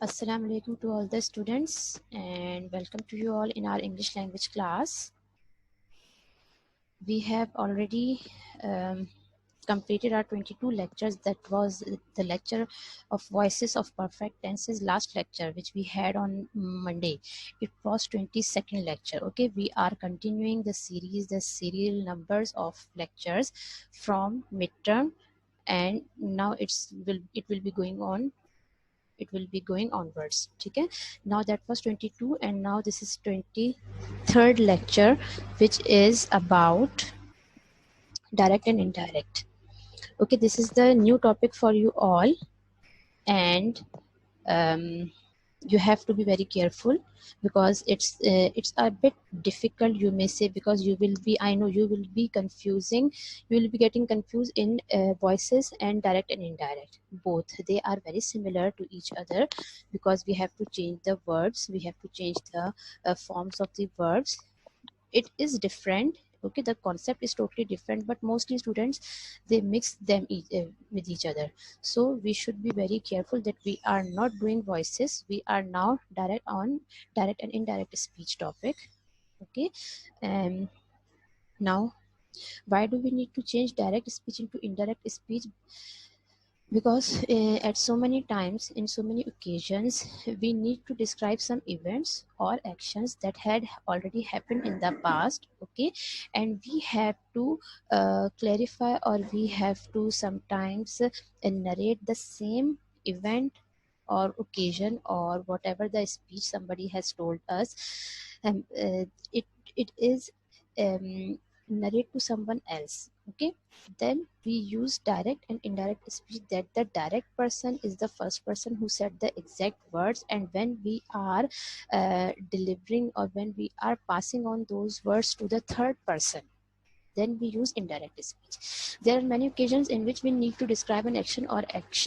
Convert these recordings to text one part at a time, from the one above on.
Assalamu alaikum to all the students and welcome to you all in our English language class. We have already completed our 22 lectures. That was the lecture of voices of perfect tenses, last lecture which we had on Monday. It was 22nd lecture. Okay, we are continuing the series, the serial numbers of lectures from midterm, and now it will be going on, it will be going onwards. Okay, now that was 22 and now this is 23rd lecture, which is about direct and indirect. Okay, this is the new topic for you all, and um, you have to be very careful because it's a bit difficult, you may say, because you will be, I know you will be confusing, you will be getting confused in voices and direct and indirect. Both, they are very similar to each other because we have to change the words, we have to change the forms of the verbs. It is different. Okay, the concept is totally different, but mostly students, they mix them with each other. So we should be very careful that we are not doing voices. We are now direct and indirect speech topic. Okay, um now why do we need to change direct speech into indirect speech? Because at so many times, in so many occasions, we need to describe some events or actions that had already happened in the past. Okay, and we have to clarify, or we have to sometimes narrate the same event or occasion or whatever the speech somebody has told us, and it is narrate to someone else. Okay, then we use direct and indirect speech, that the direct person is the first person who said the exact words, and when we are delivering, or when we are passing on those words to the third person, then we use indirect speech. There are many occasions in which we need to describe an action or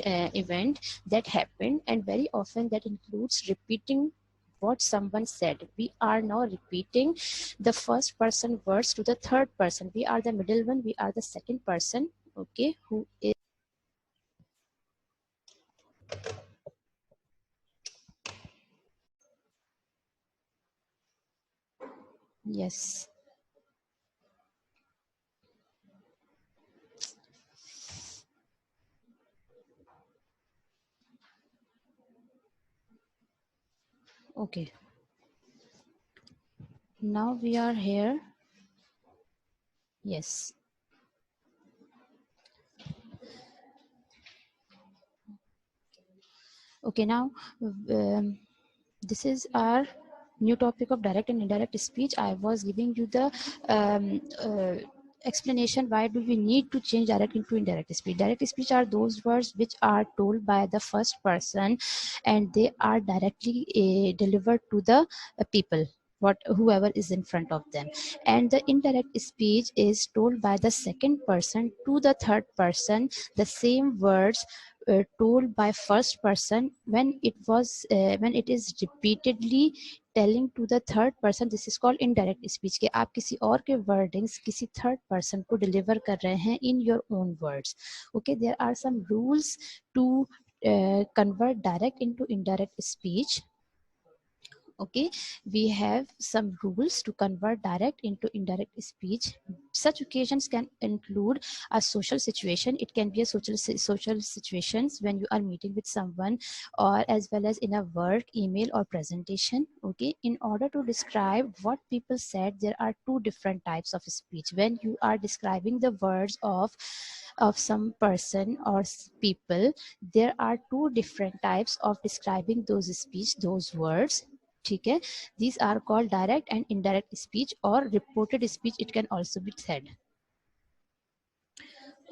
event that happened, and very often that includes repeating what someone said. We are now repeating the first person words to the third person. We are the middle one, we are the second person. Okay, who is, yes, okay, now we are here. Yes, okay, now this is our new topic of direct and indirect speech. I was giving you the explanation why do we need to change direct into indirect speech. Direct speech are those words which are told by the first person, and they are directly delivered to the people, what whoever is in front of them. And the indirect speech is told by the second person to the third person, the same words told by first person when it is repeatedly telling to the third person. This is called indirect speech, कि आप किसी और के wordings किसी third person को deliver कर रहे हैं in your own words. Okay, there are some rules to convert direct into indirect speech. Okay, we have some rules to convert direct into indirect speech. Such occasions can include a social situation. It can be a social situations when you are meeting with someone, or as well as in a work email or presentation. Okay, in order to describe what people said, there are two different types of speech. When you are describing the words of some person or people, there are two different types of describing those speech, those words. ठीक है, these are called direct and indirect speech, or reported speech it can also be said.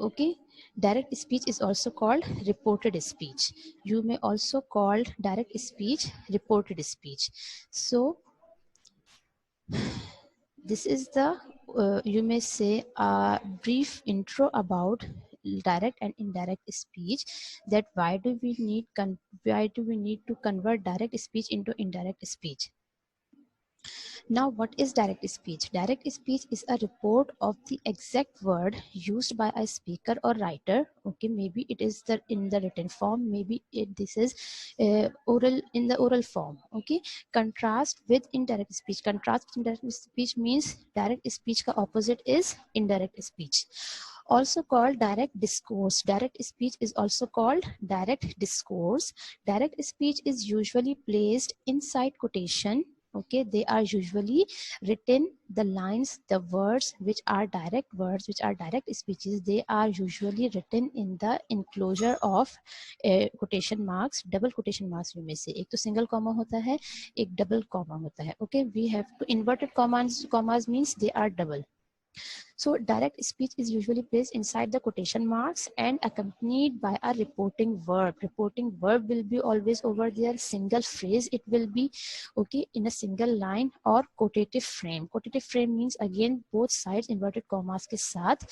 Okay, direct speech is also called reported speech. You may also call direct speech reported speech. So this is the you may say a brief intro about direct and indirect speech, that why do we need to convert direct speech into indirect speech. Now, what is direct speech? Direct speech is a report of the exact word used by a speaker or writer. Okay, maybe it is in the written form, maybe this is oral, in the oral form. Okay, contrast with indirect speech. Contrast with indirect speech means direct speech ka opposite is indirect speech. Also called direct discourse. Direct speech is also called direct discourse. Direct speech is usually placed inside quotation. Okay, they are usually written, the lines, the words which are direct speeches, they are usually written in the enclosure of quotation marks, double quotation marks. में से एक तो single comma होता है, एक double comma होता है. Okay, we have to inverted commas means they are double. So direct speech is usually placed inside the quotation marks and accompanied by a reporting verb. Reporting verb will be always over there. Single phrase it will be, okay, in a single line or quotative frame. Quotative frame means again both sides inverted commas के साथ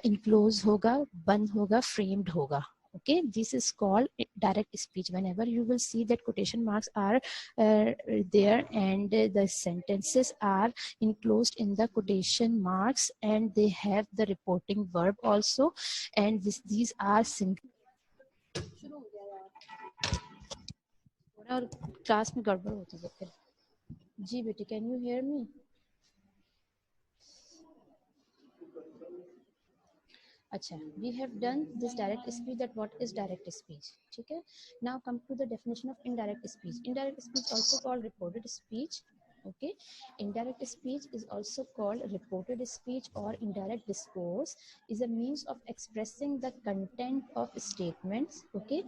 enclose होगा, बंद होगा, framed होगा. Okay, this is called direct speech. Whenever you will see that quotation marks are there and the sentences are enclosed in the quotation marks and they have the reporting verb also, and these are single. और class में गड़बड़ होती है फिर. जी बेटी, can you hear me? अच्छा, we have done this direct speech, that what is direct speech. ठीक है, now come to the definition of indirect speech. Indirect speech also called reported speech. Okay, indirect speech is also called reported speech or indirect discourse, is a means of expressing the content of statements. Okay,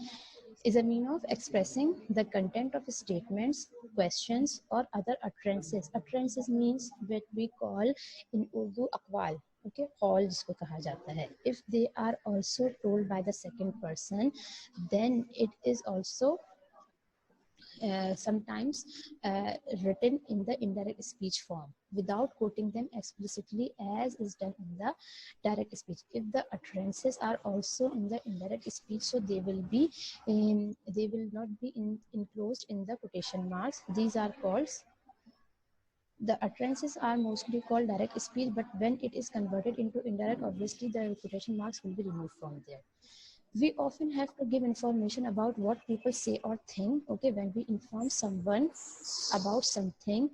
is a mean of expressing the content of statements, questions or other utterances. Utterances means what we call in Urdu aqwal. Okay, all जिसको कहा जाता है. If they are also told by the second person, then it is also sometimes written in the indirect speech form without quoting them explicitly as is done in the direct speech. If the utterances are also in the indirect speech, so they will not be enclosed in the quotation marks. These are called, the utterances are mostly called direct speech, but when it is converted into indirect, obviously the quotation marks will be removed from there. We often have to give information about what people say or think. Okay, when we inform someone about something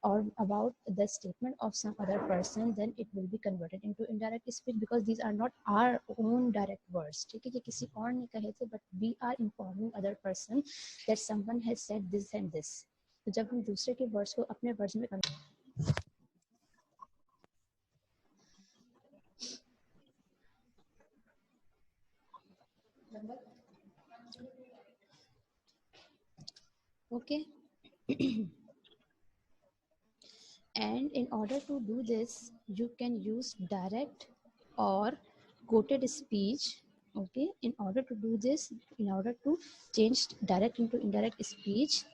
or about the statement of some other person, then it will be converted into indirect speech because these are not our own direct words. ठीक है, ये किसी और ने कहे थे, but we are informing other person that someone has said this and this. तो जब हम दूसरे के वर्ड्स को अपने वर्ड्स में okay. And in order to do this, you can use direct or quoted speech. Okay, in order to do this, in order to change direct into indirect speech,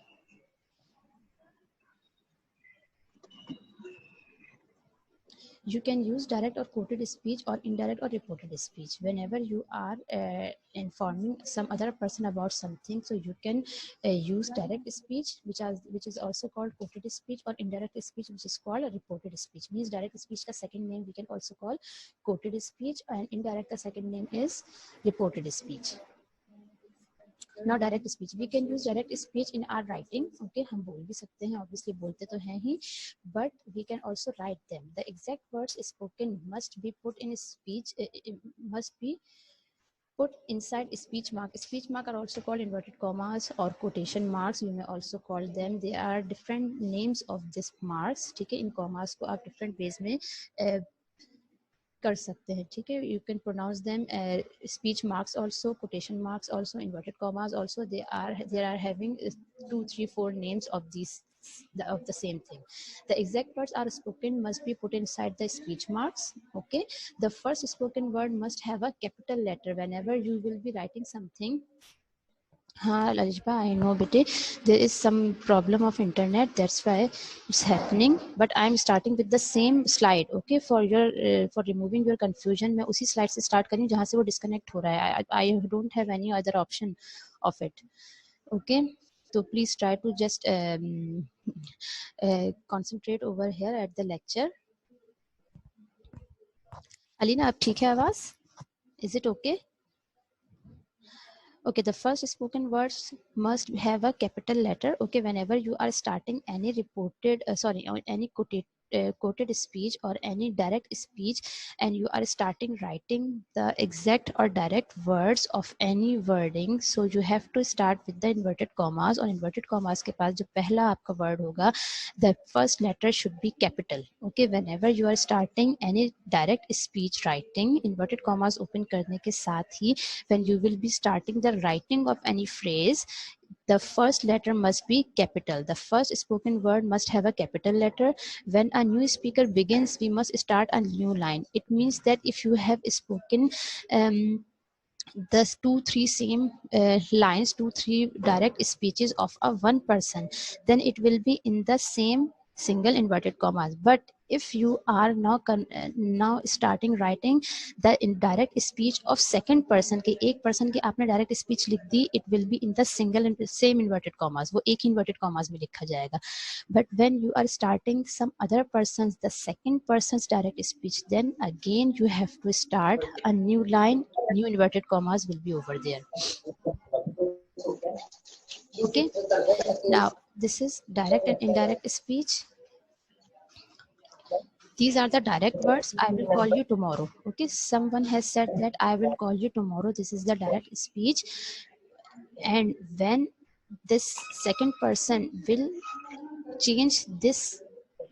you can use direct or quoted speech or indirect or reported speech whenever you are informing some other person about something. So you can use direct speech, which is also called quoted speech, or indirect speech, which is called reported speech. Means direct speech ka second name we can also call quoted speech, and indirect ka second name is reported speech. Now direct speech, we can use direct speech in our writing. Okay, हम बोल भी सकते हैं, obviously बोलते तो हैं ही, but we can also write them. The exact words spoken must be put in speech, must be put inside speech mark. Speech mark are also called inverted commas or quotation marks, you may also call them. They are different names of these marks. ठीक है, इन commas को आप different ways में कर सकते हैं. ठीक है, you can pronounce them speech marks also, quotation marks also, inverted commas also. They are having 2, 3, 4 names of these of the same thing. The exact words are spoken must be put inside the speech marks. Okay, the first spoken word must have a capital letter whenever you will be writing something. हाँ Lajba, I know bete, there is some problem of internet, that's why it's happening, but I'm starting with the same slide. Okay, for removing your confusion, मैं उसी slide से start करी जहाँ से वो disconnect हो रहा है. I don't have any other option of it. Okay, So please try to just concentrate over here at the lecture. Alina, ab theek hai आवाज? Is it okay? Okay, the first spoken words must have a capital letter. Okay, whenever you are starting any reported, or any quoted speech or any direct speech, and you are starting writing the exact or direct words of any wording, so you have to start with the inverted commas. और inverted commas के पास जो पहला आपका word होगा, the first letter should be capital. Okay, whenever you are starting any direct speech writing, inverted commas open करने के साथ ही when you will be starting the writing of any phrase, the first letter must be capital. The first spoken word must have a capital letter. When a new speaker begins, we must start a new line. It means that if you have spoken the 2-3 same lines, 2-3 direct speeches of a one person, then it will be in the same single inverted commas. But if you are now starting writing the indirect speech of second person के एक person की आपने direct speech लिख दी, it will be in the single and same inverted commas. वो एक inverted commas में लिखा जाएगा. But when you are starting some other person's, the second person's direct speech, then again you have to start a new line. New inverted commas will be over there. Okay, now this is direct and indirect speech. These are the direct words. I will call you tomorrow. Okay, someone has said that I will call you tomorrow. This is the direct speech. And when this second person will change this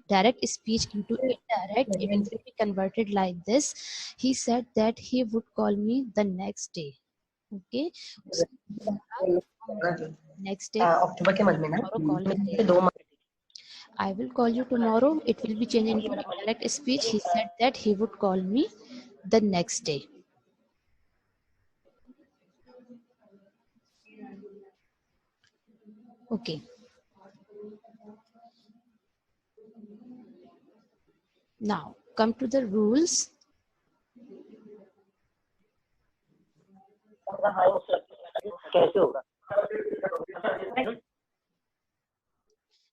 direct speech into indirect, it will be converted like this. He said that he would call me the next day. Okay, next day अक्टूबर के महीने में tomorrow call फिर 2 I will call you tomorrow. It will be changed into indirect speech. He said that he would call me the next day. Okay. Now come to the rules. कैसे होगा?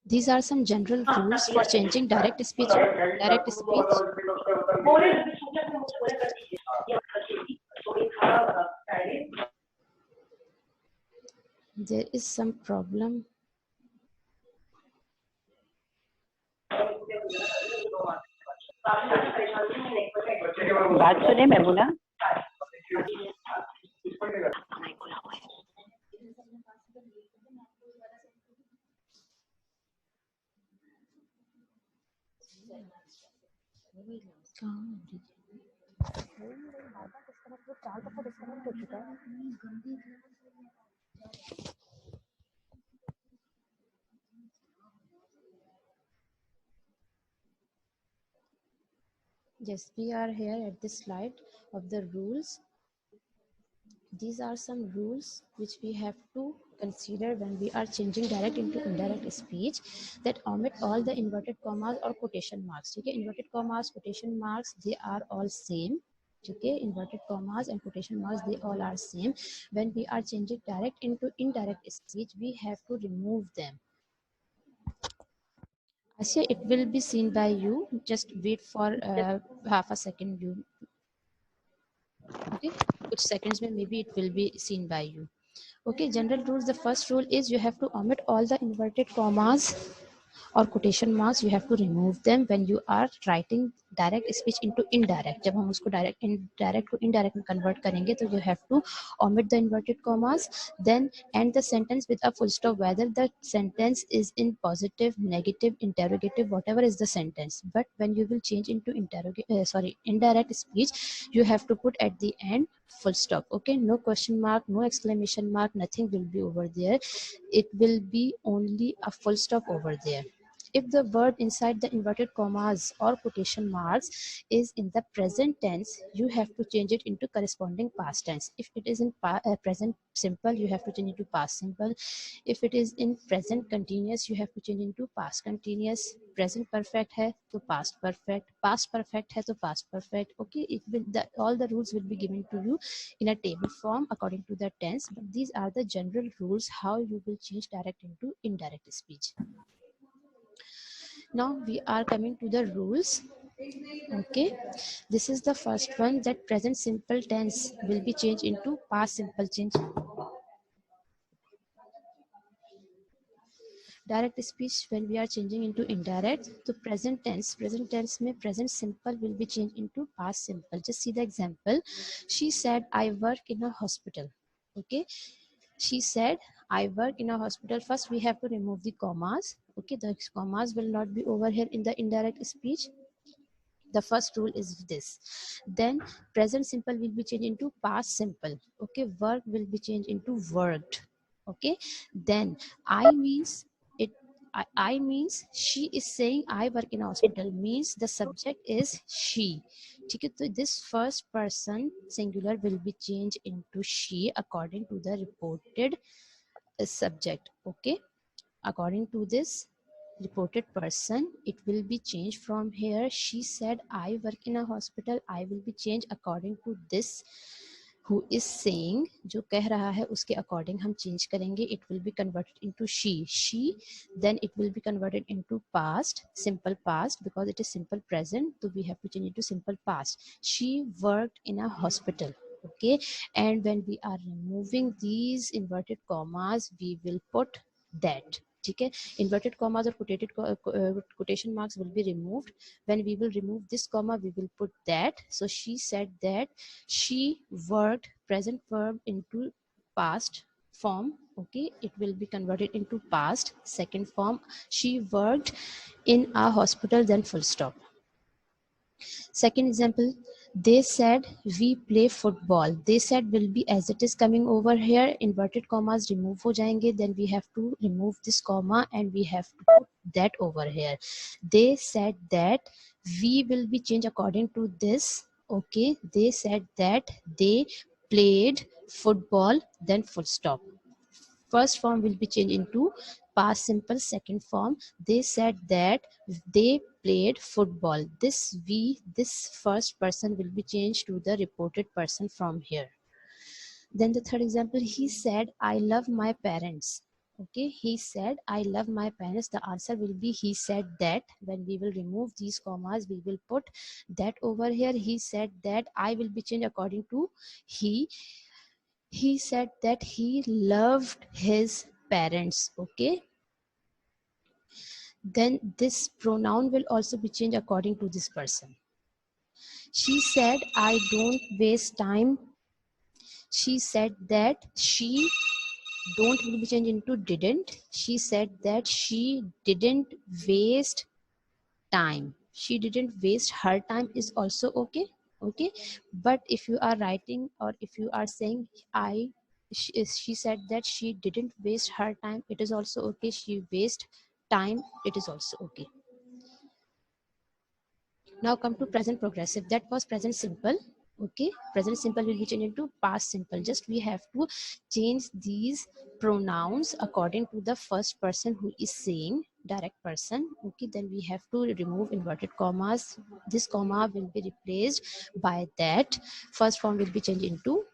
These are some general rules for changing direct speech into indirect speech. There is some problem. बात सुने महबूना? Yes, we are here at this slide of the rules. These are some rules which we have to consider when we are changing direct into indirect speech, that omit all the inverted commas or quotation marks. Okay, inverted commas, quotation marks, they are all same. Okay, inverted commas and quotation marks, they all are same. When we are changing direct into indirect speech, we have to remove them. Asya, it will be seen by you. Just wait for half a second. You okay? Which seconds may maybe it will be seen by you. Okay, general rules. The first rule is you have to omit all the inverted commas or quotation marks. You have to remove them when you are writing direct speech into indirect. जब हम उसको direct को indirect में convert करेंगे, तो you have to omit the inverted commas. Then end the sentence with a full stop, whether the sentence is in positive, negative, interrogative, whatever is the sentence. But when you will change into indirect speech, you have to put at the end full stop. Okay, no question mark, no exclamation mark, nothing will be over there. It will be only a full stop over there. If the word inside the inverted commas or quotation marks is in the present tense, you have to change it into corresponding past tense. If it is in present simple, you have to change it to past simple. If it is in present continuous, you have to change into past continuous. Present perfect hai to past perfect hai to past perfect. Okay, it will all the rules will be given to you in a table form according to the tense, but these are the general rules how you will change direct into indirect speech. Now we are coming to the rules. Okay, this is the first one, that present simple tense will be changed into past simple change. Direct speech, when we are changing into indirect, to present tense में present simple will be changed into past simple. Just see the example. She said, I work in a hospital. Okay, she said, I work in a hospital. First we have to remove the commas. Okay, the commas will not be over here in the indirect speech. The first rule is this. Then present simple will be changed into past simple. Okay, work will be changed into worked. Okay, then I means it. I means she is saying I work in a hospital, means the subject is she. ठीक है, तो this first person singular will be changed into she according to the reported subject. Okay, according to this reported person, it will be changed from here. She said I work in a hospital, I will be changed according to this who is saying, जो कह रहा है उसके according हम change करेंगे. It will be converted into she, then it will be converted into past, simple past, because it is simple present, so we have to change it to simple past. She worked in a hospital. Okay, and when we are removing these inverted commas, we will put that. ठीक है, inverted commas or quotation marks will be removed. When we will remove this comma, we will put that. So she said that she worked, present verb into past form. Okay, it will be converted into past second form. She worked in a hospital, then full stop. Second example, they said we play football. They said will be as it is coming over here. Inverted commas remove हो जाएंगे. Then we have to remove this comma and we have to put that over here. They said that we will be changed according to this. Okay, they said that they played football, then full stop. First form will be changed into past simple. Second form, they said that they played football. This first person will be changed to the reported person from here. Then the third example, he said I love my parents. Okay, he said I love my parents. The answer will be he said that. When we will remove these commas, we will put that over here. He said that. I will be changed according to he. He said that he loved his parents. Okay, then this pronoun will also be changed according to this person. She said I don't waste time. She said that she don't will be changed into didn't. She said that she didn't waste time. She didn't waste her time is also okay. Okay, but if you are writing or if you are saying she said that she didn't waste her time, it is also okay. She waste time, it is also okay. Now come to present progressive. That was present simple. Okay, present simple will be changed into past simple. Just we have to change these pronouns according to the first person who is saying, direct person. Okay, then we have to remove inverted commas. This comma will be replaced by that. First form will be changed into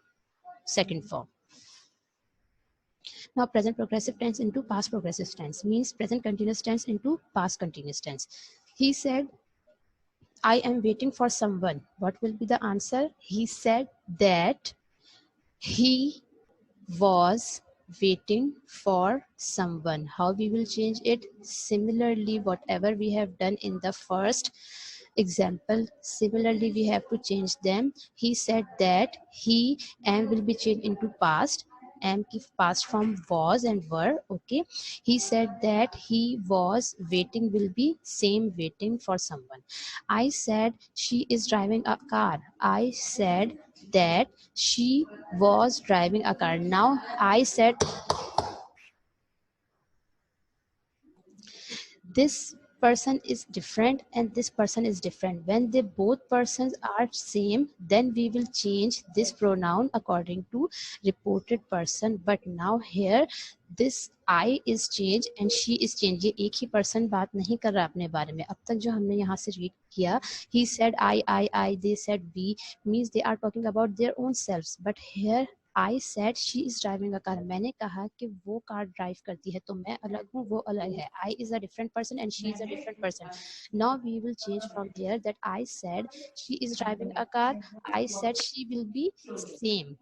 second form. Now present progressive tense into past progressive tense means present continuous tense into past continuous tense. He said I am waiting for someone. What will be the answer? He said that he was waiting for someone. How we will change it? Similarly, whatever we have done in the first example, similarly we have to change them. He said that he and will be changed into past. Am ki past form was and were. Okay, he said that he was waiting will be same waiting for someone. I said she is driving a car. I said that she was driving a car. Now I said this person is different and this person is different. When they both persons are same, then we will change this pronoun according to reported person. But now here this I is changed and she is changed. ये एक ही person बात नहीं कर रहा अपने बारे में. अब तक जो हमने यहाँ से read किया, he said I, they said we, means they are talking about their own selves. But here I said she is driving a car. मैंने कहा कि वो कार ड्राइव करती है, तो मैं अलग हूँ, वो अलग है. I is a different person and she is a different person. Now we will change from there that I said she is driving a car. I said she will be same.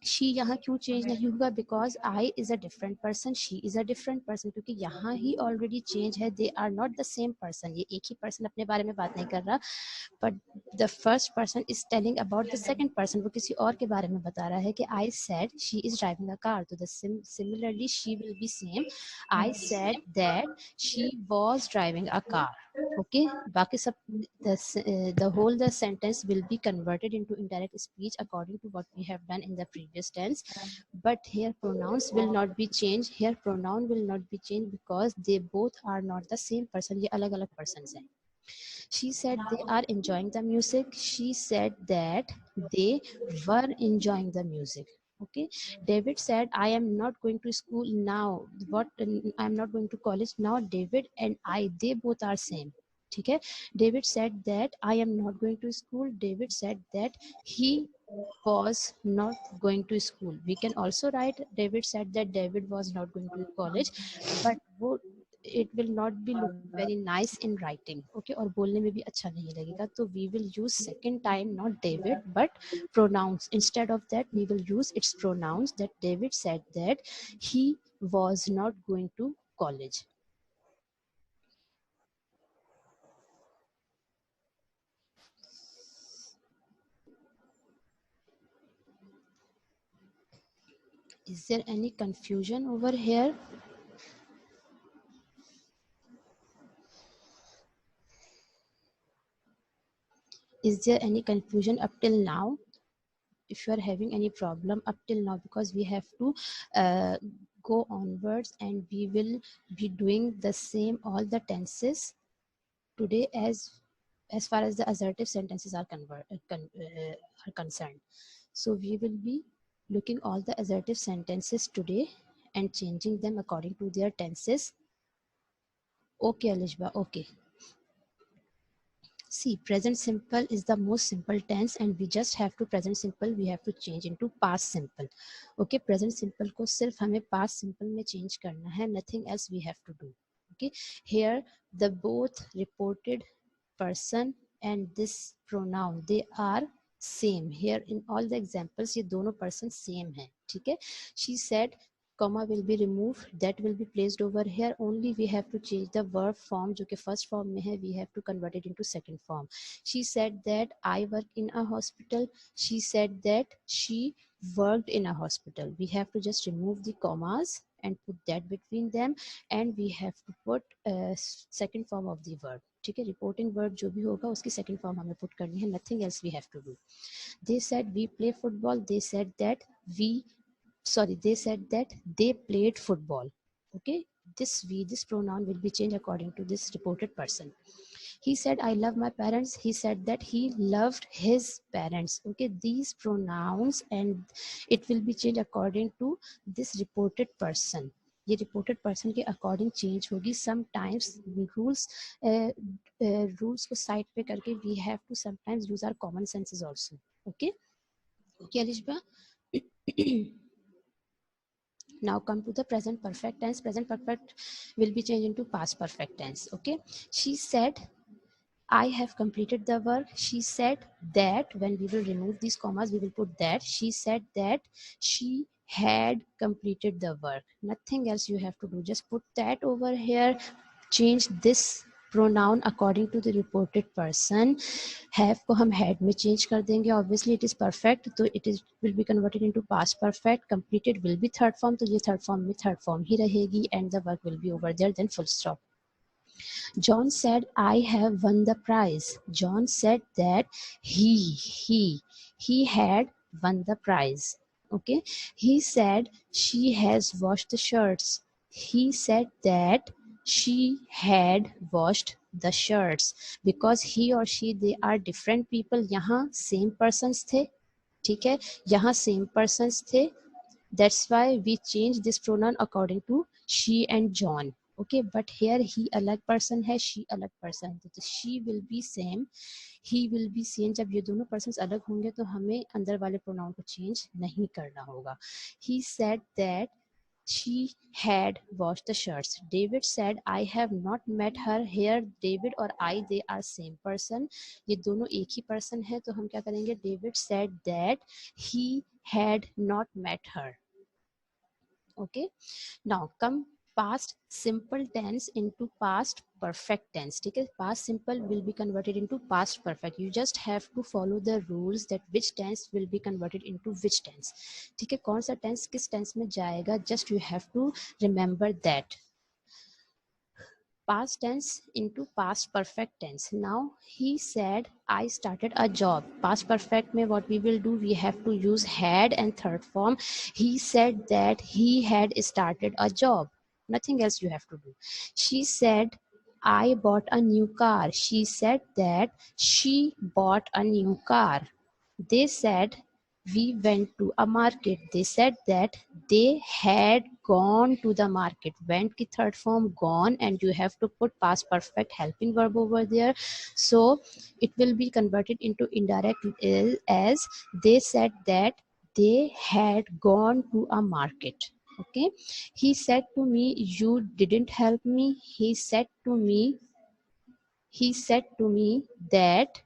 She यहाँ क्यों change नहीं होगा? Because I is a different person, she is a different person, क्योंकि यहाँ ही already change है. They are not the same person. ये एक ही पर्सन अपने बारे में बात नहीं कर रहा, but the first person is telling about the second person. वो किसी और के बारे में बता रहा है कि I said she is driving a car, तो the similarly she will be same. I said that she was driving a car. Okay, बाकी सब the whole the sentence will be converted into indirect speech according to what we have done in the previous tense. But here pronouns will not be changed. Here pronoun will not be changed because they both are not the same person. ये अलग अलग persons हैं. She said they are enjoying the music. She said that they were enjoying the music. Okay, David said I am not going to school now. What? I am not going to college now. David and I, they both are same. ठीक है. David said that I am not going to school. David said that he was not going to school. We can also write David said that David was not going to college, but वो it will not be look very nice in writing. Okay, और बोलने में भी अच्छा नहीं लगेगा. तो we will use second time not David but pronouns. Instead of that we will use its pronouns, that David said that he was not going to college. Is there any confusion over here? Is there any confusion up till now? If you are having any problem up till now, because we have to go onwards and we will be doing the same all the tenses today as far as the assertive sentences are are concerned. So we will be looking all the assertive sentences today and changing them according to their tenses. Okay, Alishba, okay. See, present simple is the most simple tense and we just have to present simple we have to change into past simple. Okay, present simple को सिर्फ हमें past simple में change करना है, nothing else we have to do. Okay, here the both reported person and this pronoun, they are same. Here in all the examples ये दोनों person same है. ठीक है. She said comma will be removed, that will be placed over here. Only we have to change the verb form जो कि first form में है, we have to convert it into second form. She said that I work in a hospital. She said that she worked in a hospital. We have to just remove the commas and put that between them and we have to put second form of the verb. ठीक है. Reporting verb जो भी होगा उसकी second form हमें put करनी है. Nothing else we have to do. They said we play football. They said that they said that they played football. Okay, this pronoun will be changed according to this reported person. He said I love my parents. He said that he loved his parents. Okay, these pronouns and it will be changed according to this reported person. ये reported person के according change होगी. Sometimes rules को side पे करके we have to sometimes use our common senses also. Okay okay Alishba. Now come to the present perfect tense. Present perfect will be changed into past perfect tense. Okay, she said I have completed the work. She said that, when we will remove these commas, we will put that. She said that she had completed the work. Nothing else you have to do. Just put that over here. Change this pronoun according to the reported person. Have को हम had में change कर देंगे. Obviously it is perfect, so it is will be converted into past perfect. Completed will be third form, तो ये third form में third form ही रहेगी and the work will be over there. Then full stop. John said, I have won the prize. John said that he had won the prize. Okay. He said she has washed the shirts. He said that she had washed the shirts. Because he or she they are different people. यहाँ same persons थे, ठीक है, यहाँ same persons थे. That's why we change this pronoun according to she and John. Okay, but here he अलग person है, she अलग person है, तो she will be same, he will be same. जब ये दोनों persons अलग होंगे तो हमें अंदर वाले pronoun को change नहीं करना होगा. He said that she had washed the shirts. David said, I have not met her. Here David और I they are same person. ये दोनों एक ही person है, तो हम क्या करेंगे? David said that he had not met her. Okay, now come past simple tense into past perfect tense. ठीक है, past simple will be converted into past perfect. You just have to follow the rules that which tense will be converted into which tense. ठीक है, कौन सा tense किस tense में जाएगा, just you have to remember that. Past tense into past perfect tense. Now he said I started a job. Past perfect में what we will do, we have to use had and third form. He said that he had started a job. Nothing else you have to do. She said I bought a new car. She said that she bought a new car. They said we went to a market. They said that they had gone to the market. Went की third form gone, and you have to put past perfect helping verb over there. So it will be converted into indirect as they said that they had gone to a market. Okay, he said to me, you didn't help me. He said to me that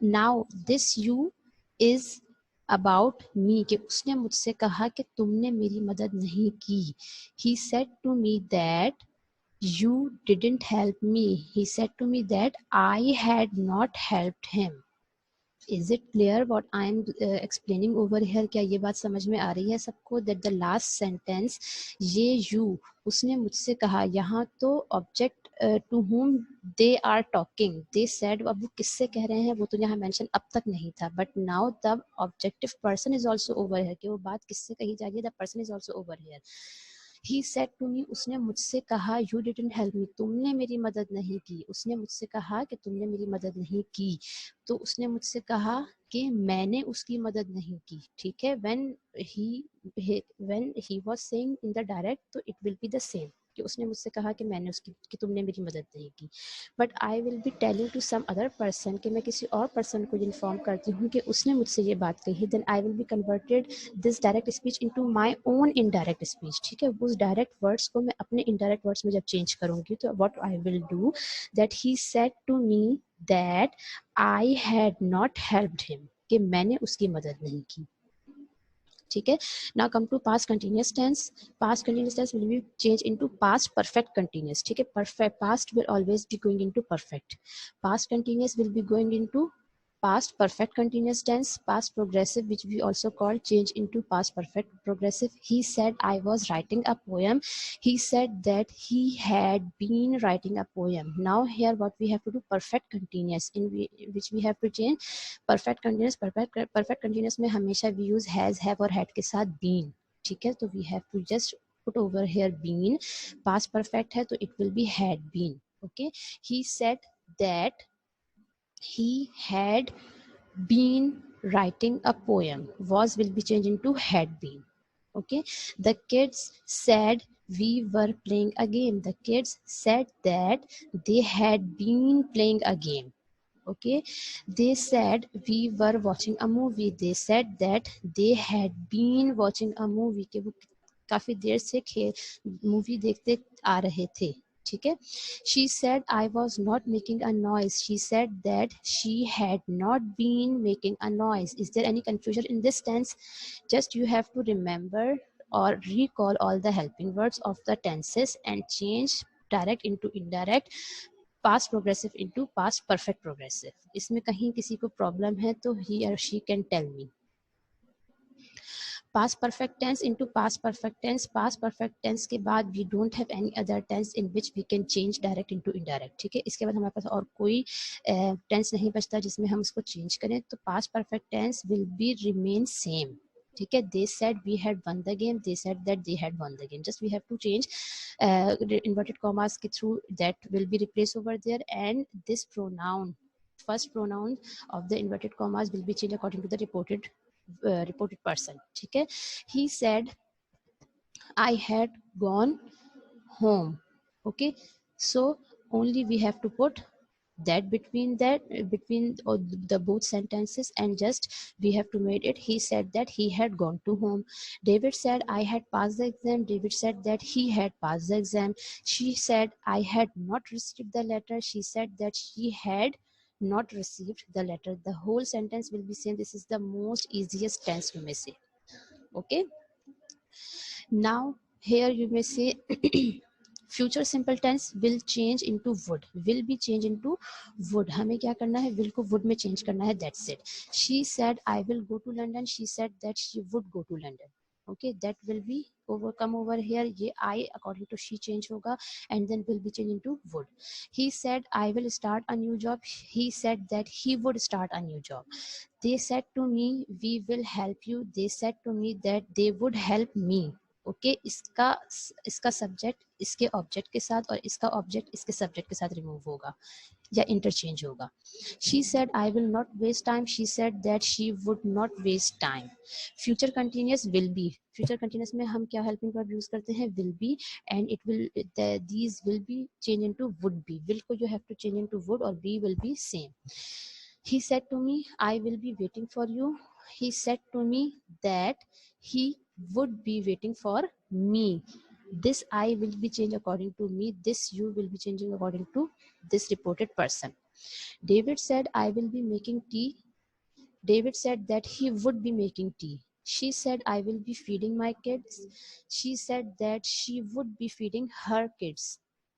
now this you is about me, कि उसने मुझसे कहा कि तुमने मेरी मदद नहीं की. He said to me that you didn't help me. He said to me that I had not helped him. Is it clear what I am explaining over here? क्या ये बात समझ में आ रही है सबको? That the last sentence, ये you उसने मुझसे कहा, यहाँ तो object to whom they are talking. They said, अब वो किससे कह रहे हैं वो तो यहाँ mention अब तक नहीं था, but now the objective person is also over here, कि वो बात किससे कही जा रही है, the person is also over here. He said to me, उसने मुझसे कहा, you didn't help me, तुमने मेरी मदद नहीं की. उसने मुझसे कहा कि तुमने मेरी मदद नहीं की, तो उसने मुझसे कहा कि मैंने उसकी मदद नहीं की. ठीक है, when he was saying in the direct, तो it will be the same, कि उसने मुझसे कहा कि तुमने मेरी मदद नहीं की. But I will be telling to some other person, कि मैं किसी और पर्सन को इन्फॉर्म करती हूँ कि उसने मुझसे ये बात कही, then I will be converted this direct speech into my own indirect speech. ठीक है, उस डायरेक्ट वर्ड्स को मैं अपने इनडायरेक्ट वर्ड्स में जब चेंज करूंगी, तो what I will do, that he said to me that I had not helped him, कि मैंने उसकी मदद नहीं की. ठीक है, now come to past continuous tense. Past continuous tense will be changed into past perfect continuous. ठीक है, perfect past will always be going into perfect. Past continuous will be going into past perfect continuous tense. Past progressive, which we also call, change into past perfect progressive. He said I was writing a poem. He said that he had been writing a poem. Now here what we have to do, perfect continuous, in which we have to change perfect continuous. Perfect continuous में हमेशा we use has, have और had के साथ been. ठीक है, तो we have to just put over here been. Past perfect है तो it will be had been. Okay, he said that he had been writing a poem. Was will be changed into had been. Okay, the kids said we were playing a game. The kids said that they had been playing a game. Okay, they said we were watching a movie. They said that they had been watching a movie, कि वो काफी देर से movie देखते आ रहे थे. ठीक है, she said I was not making a noise. She said that she had not been making a noise. Is there any confusion in this tense? Just you have to remember or recall all the helping words of the tenses and change direct into indirect, past progressive into past perfect progressive. इसमें कहीं किसी को problem है तो he or she can tell me. Past perfect tense into past perfect tense. Past perfect tense के बाद we don't have any other tense in which we can change direct into indirect. ठीक है, इसके बाद हमारे पास और कोई tense नहीं बचता जिसमें हम इसको change करें. तो past perfect tense will be remain same. ठीक है, they said we had won the game, they said that they had won the game. Just we have to change the inverted commas ke through, that will be replaced over there, and this pronoun, first pronoun of the inverted commas will be changed according to the reported person. ठीक है, he said I had gone home. Okay, so only we have to put that between the both sentences, and just we have to make it, he said that he had gone to home. David said I had passed the exam. David said that he had passed the exam. She said I had not received the letter. She said that she had not received the letter. The whole sentence will be same. This is the most easiest tense you may say. Okay, now here you may say future simple tense will change into would, will be changed into would. हमें क्या करना है, will को would में change करना है, that's it. She said I will go to London. She said that she would go to London. Okay, that will be come over here, ये I according to she change होगा, and then will be changed into would. He said I will start a new job. He said that he would start a new job. They said to me we will help you. They said to me that they would help me. Okay इसका subject इसके object के साथ और इसका object इसके subject के साथ remove होगा या इंटरचेंज होगा. She said I will not waste time. She said that she would not waste time. Future continuous will be. Future continuous में हम क्या हेल्पिंग वर्ब यूज करते हैं, will be, and it will these will be change into would be. Will को you have to change into would और be will be same. He said to me I will be waiting for you. He said to me that he would be waiting for me. This I will be changed according to me. This you will be changing according to this reported person. David said I will be making tea. David said that he would be making tea. She said I will be feeding my kids. She said that she would be feeding her kids.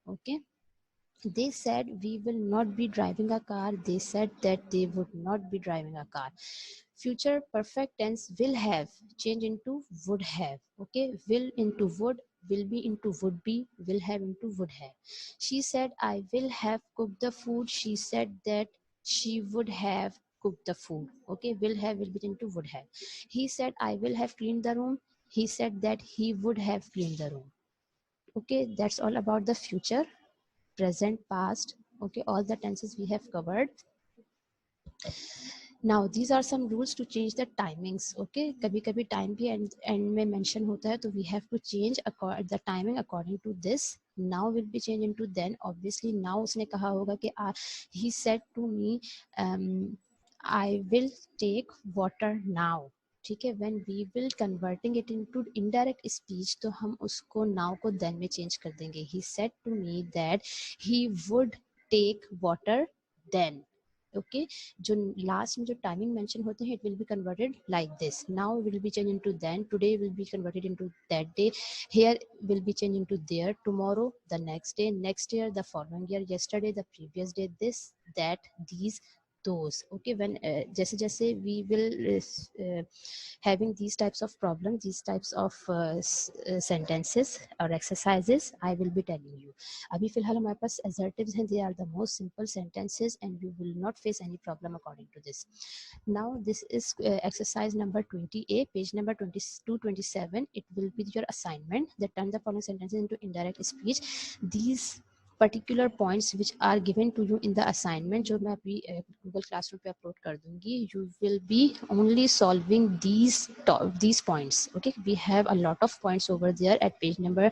Okay, they said we will not be driving a car. They said that they would not be driving a car. Future perfect tense will have change into would have. Okay, will into will be into would be, will have into would have. She said I will have cooked the food. She said that she would have cooked the food. Okay, will have will be into would have. He said I will have cleaned the room. He said that he would have cleaned the room. Okay, that's all about the future, present, past. Okay, all the tenses we have covered. Now these are some rules to change the timings. Okay, kabhi kabhi time bhi end mein mention hota hai, so we have to change the timing according to this. Now will be changed into then. Obviously now usne kaha hoga ki he said to me I will take water now. ठीक है, when we will converting it into indirect speech तो हम उसको now को then में change कर देंगे. He said to me that he would take water then. Okay जो लास्ट में जो टाइमिंग मेंशन होते हैं, it will be converted like this. Now will be change into then. Today will be converted into that day. Here will be change into there. Tomorrow the next day. Next year the following year. Yesterday the previous day. This that these those. Okay, when जैसे जैसे we will having these types of problems, these types of sentences or exercises, I will be telling you. अभी फिलहाल हमारे पास assertives हैं. They are the most simple sentences and you will not face any problem according to this. Now this is exercise number 20A, page number 2227. It will be your assignment that turn the following sentences into indirect speech. These particular points which are given to you in the assignment जो मैं अभी Google Classroom पे upload कर दूंगी, you will be only solving these points. Okay, we have a lot of points over there at page number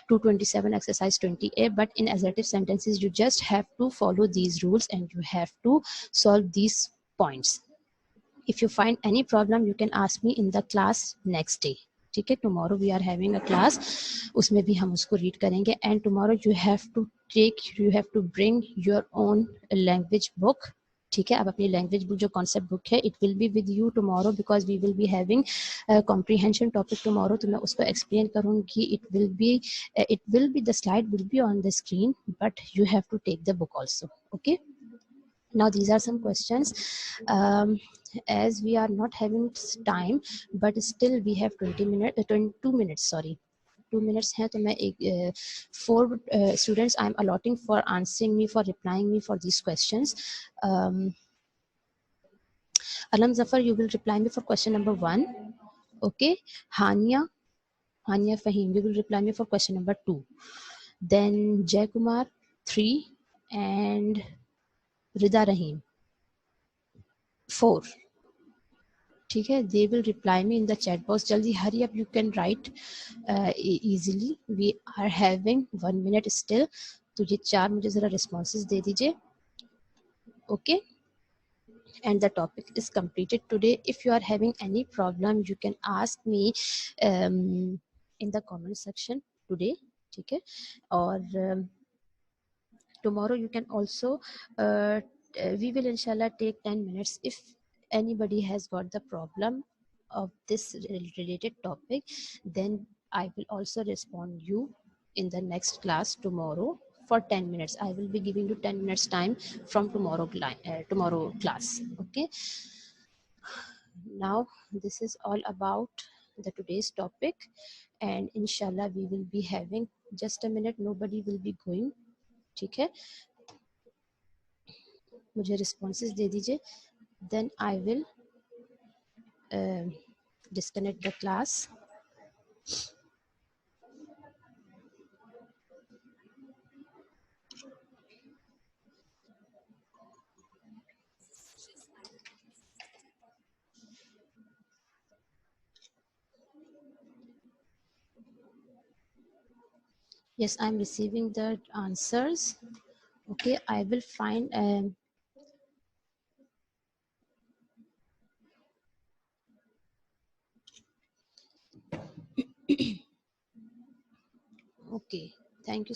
227, exercise 20A, but in assertive sentences you just have to follow these rules and you have to solve these points. If you find any problem you can ask me in the class next day. ठीक है, tomorrow we are having a class, उसमें भी हम उसको read करेंगे. And tomorrow you have to bring your own language book. ठीक है, अब अपनी लैंग्वेज बुक जो कॉन्सेप्ट बुक है, it will be with you tomorrow because we will be having comprehension topic tomorrow. तो मैं उसको एक्सप्लेन करूँगी. It will be the slide will be on the screen but you have to take the book also. Okay, now these are some questions. As we are not having time but still we have 22 minutes, sorry 2 minutes है, तो मैं एक 4 students I am allotting for answering me, for replying me for these questions. Alam Zafar, you will reply me for question number 1. Okay, Hania, Hania Fahim, you will reply me for question number 2. Then Jay Kumar, 3, and Rida Rahim, 4. ठीक है, they will reply me in the chat box. जल्दी hurry up, you can write easily. We are having 1 minute still, तो ये 4 मुझे ज़रा responses दे दीजिए. Okay, and the topic is completed today. If you are having any problem, you can ask me in the comment section today. ठीक है, और tomorrow you can also we will inshallah take 10 minutes. If anybody has got the problem of this related topic, then I will also respond you in the next class tomorrow for 10 minutes. I will be giving you 10 minutes time from tomorrow class. Okay, now this is all about the today's topic, and inshallah we will be having, just a minute, nobody will be going. ठीक है, मुझे responses दे दीजिए, then I will disconnect the class. Yes, I'm receiving the answers. Okay, I will find okay, thank you.